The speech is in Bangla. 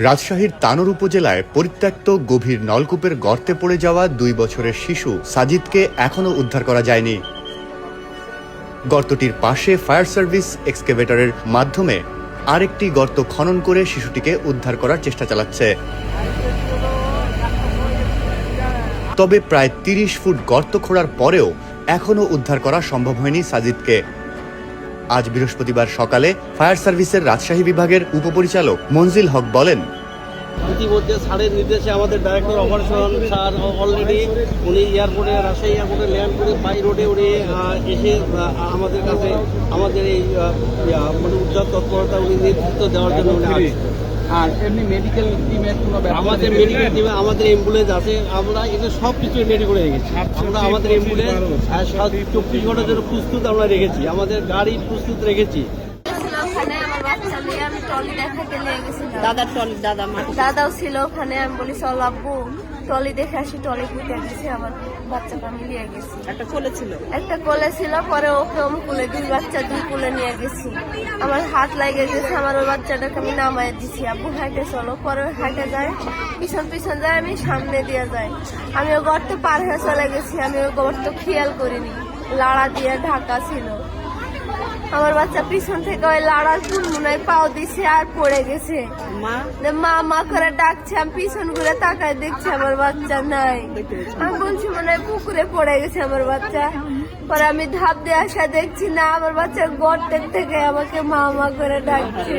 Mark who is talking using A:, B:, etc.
A: রাজশাহীর তানোর উপজেলায় পরিত্যক্ত গভীর নলকূপের গর্তে পড়ে যাওয়া 2 বছরের শিশু সাজিদকে এখনও উদ্ধার করা যায়নি। গর্তটির পাশে ফায়ার সার্ভিস এক্সকেভেটরের মাধ্যমে আরেকটি গর্ত খনন করে শিশুটিকে উদ্ধার করার চেষ্টা চালাচ্ছে। তবে প্রায় 30 ফুট গর্ত খোঁড়ার পরেও এখনও উদ্ধার করা সম্ভব হয়নি সাজিদকে। আজ বৃহস্পতিবার সকালে ফায়ার সার্ভিসের রাজশাহী বিভাগের উপপরিচালক মনজিল হক বলেন,
B: ইতিমধ্যে স্যারের নির্দেশে আমাদের ডাইরেক্টর অপারেশন স্যার অলরেডি উনি এয়ারপোর্টে রাজশাহী এয়ারপোর্টে ল্যান্ড করে বাই রোডে উনি এসে আমাদের কাছে আমাদের এই মানে উদ্ধার তৎপরতা উনি নেতৃত্ব দেওয়ার জন্য উনি আসছেন।
C: আর এমনি মেডিকেল টিমের কোনো
B: আমাদের মেডিকেল টিমে আমাদের অ্যাম্বুলেন্স আছে, আমরা এটা সব কিছু রেডি করে রেখেছি। আমরা আমাদের অ্যাম্বুলেন্স 24 ঘন্টার জন্য প্রস্তুত আমরা রেখেছি, আমাদের গাড়ি প্রস্তুত রেখেছি।
D: দাদাও ছিল ওখানে, আমি বলি চল আব্বু টলি দেখে আসি, টলি পুঁতে গেছে, আমার বাচ্চাটা আমি নিয়ে গেছি। একটা কোলে ছিল, পরে ওকে কোলে 2 বাচ্চা 2 কোলে নিয়ে গেছি। আমার হাত লাগে গেছে, আমার ওই বাচ্চাটাকে আমি নামায় দিছি, আব্বু হাইটে চলো। পরে হাইটে যায়, পিছন যায়, আমি সামনে দিয়ে যাই। আমি ও গর্ত পার হয়ে চলে গেছি, আমি ওই গর্ত খেয়াল করিনি, লাড়া দিয়ে ঢাকা ছিল। আমার বাচ্চা পিছন থেকে ওই লাড়ার ফুলমুনায় পাও দিছে আর পড়ে গেছে। মা মা করে ডাকছে, আমি পিছন ঘুরে তাকায় দেখছি আমার বাচ্চা নাই। আমি বলছি মনে হয় পুকুরে পড়ে গেছে আমার বাচ্চা। পরে আমি ধাপ দিয়ে আসা দেখছি না, আমার বাচ্চা গর্তের থেকে আমাকে মা মা করে ডাকছে।